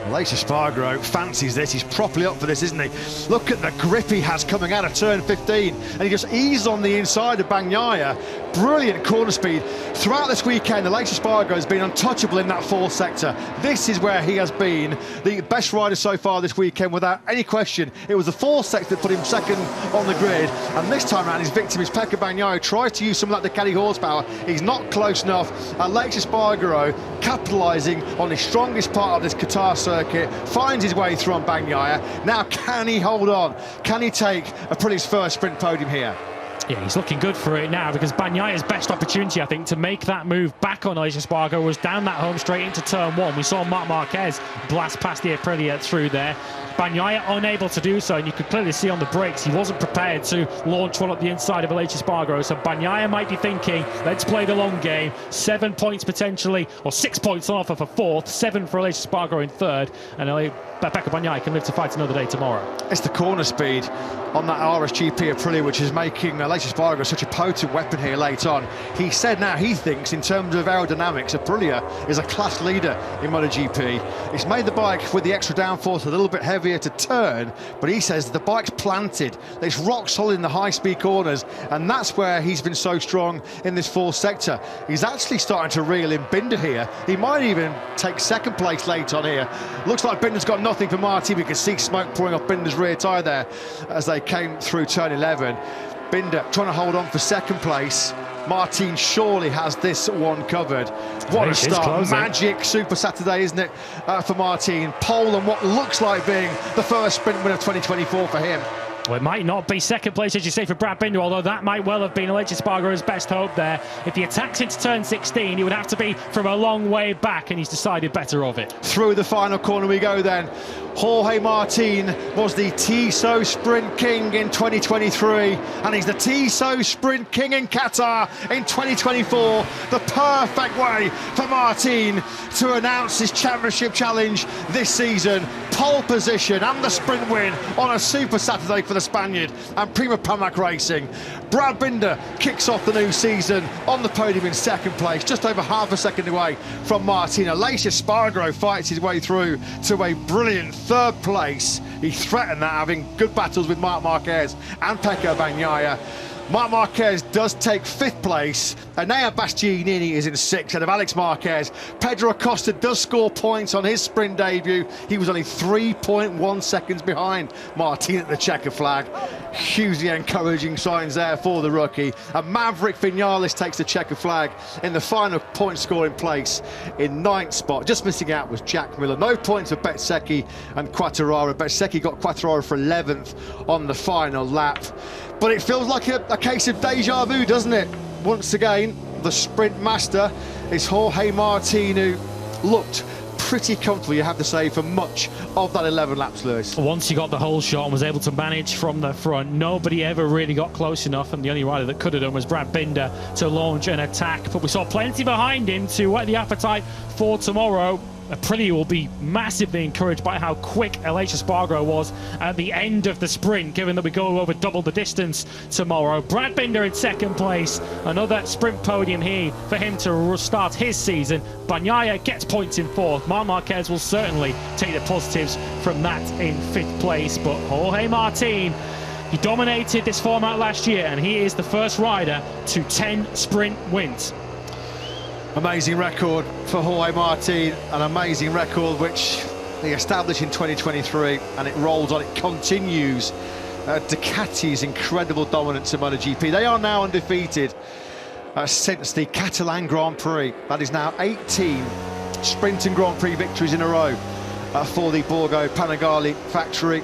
Aleix Espargaro fancies this. He's properly up for this, isn't he? Look at the grip he has coming out of turn 15, and he just eased on the inside of Bagnaia. Brilliant corner speed. Throughout this weekend, Aleix Espargaro has been untouchable in that fourth sector. This is where he has been the best rider so far this weekend, without any question. It was the fourth sector that put him second on the grid, and this time around his victim is Pecco Bagnaia. Tries to use some of that Ducati horsepower. He's not close enough. Aleix Espargaro capitalising on the strongest part of this Qatar circuit, finds his way through on Bagnaia. Now, can he hold on? Can he take Aprilia's first sprint podium here? Yeah, he's looking good for it now, because Bagnaia's best opportunity, I think, to make that move back on Aleix Espargaro was down that home straight into turn one. We saw Marc Marquez blast past the Aprilia through there. Bagnaia unable to do so, and you could clearly see on the brakes he wasn't prepared to launch one up the inside of Aleix Espargaro. So Bagnaia might be thinking, let's play the long game. 7 points potentially, or 6 points on offer for fourth, 7 for Aleix Espargaro in third, and Pecco Bagnaia can live to fight another day tomorrow. It's the corner speed on that RSGP Aprilia which is making Aleix Espargaro such a potent weapon here late on. He said now he thinks, in terms of aerodynamics, Aprilia is a class leader in MotoGP. It's made the bike with the extra downforce a little bit heavier to turn, but he says the bike's planted. It's rock solid in the high-speed corners, and that's where he's been so strong in this fourth sector. He's actually starting to reel in Binder here. He might even take second place late on here. Looks like Binder's got nothing for Martin. We can see smoke pouring off Binder's rear tyre there as they came through turn 11. Binder trying to hold on for second place. Martin surely has this one covered. What a start. Magic Super Saturday, isn't it, for Martin? Pole and what looks like being the first sprint win of 2024 for him. Well, it might not be second place, as you say, for Brad Binder, although that might well have been Aleix Espargaro's best hope there. If he attacks into turn 16, he would have to be from a long way back, and he's decided better of it. Through the final corner we go then. Jorge Martin was the Tissot Sprint King in 2023, and he's the Tissot Sprint King in Qatar in 2024. The perfect way for Martin to announce his championship challenge this season. Pole position and the sprint win on a Super Saturday for the Spaniard and Prima Pramac Racing. Brad Binder kicks off the new season on the podium in second place, just over half a second away from Martin. Aleix Espargaro fights his way through to a brilliant third place. He threatened that, having good battles with Marc Marquez and Pecco Bagnaia. Marc Marquez does take fifth place. Enea Bastianini is in sixth ahead of Alex Marquez. Pedro Acosta does score points on his sprint debut. He was only 3.1 seconds behind Martin at the checker flag. Hugely encouraging signs there for the rookie. And Maverick Vinales takes the checker flag in the final point scoring place in ninth spot. Just missing out was Jack Miller. No points for Bezzecchi and Quartararo. Bezzecchi got Quartararo for 11th on the final lap. But it feels like a case of deja vu, doesn't it? Once again, the sprint master is Jorge Martin, who looked pretty comfortable, you have to say, for much of that 11 laps, Lewis. Once he got the whole shot and was able to manage from the front, nobody ever really got close enough, and the only rider that could have done was Brad Binder to launch an attack. But we saw plenty behind him to whet the appetite for tomorrow. Aprilia will be massively encouraged by how quick Aleix Espargaro was at the end of the sprint, given that we go over double the distance tomorrow. Brad Binder in second place, another sprint podium here for him to start his season. Bagnaia gets points in fourth. Marc Marquez will certainly take the positives from that in fifth place, but Jorge Martin, he dominated this format last year, and he is the first rider to 10 sprint wins. Amazing record for Jorge Martin, an amazing record which he established in 2023, and it rolls on, it continues. Ducati's incredible dominance in MotoGP. They are now undefeated since the Catalan Grand Prix. That is now 18 sprint and Grand Prix victories in a row for the Borgo Panigale factory.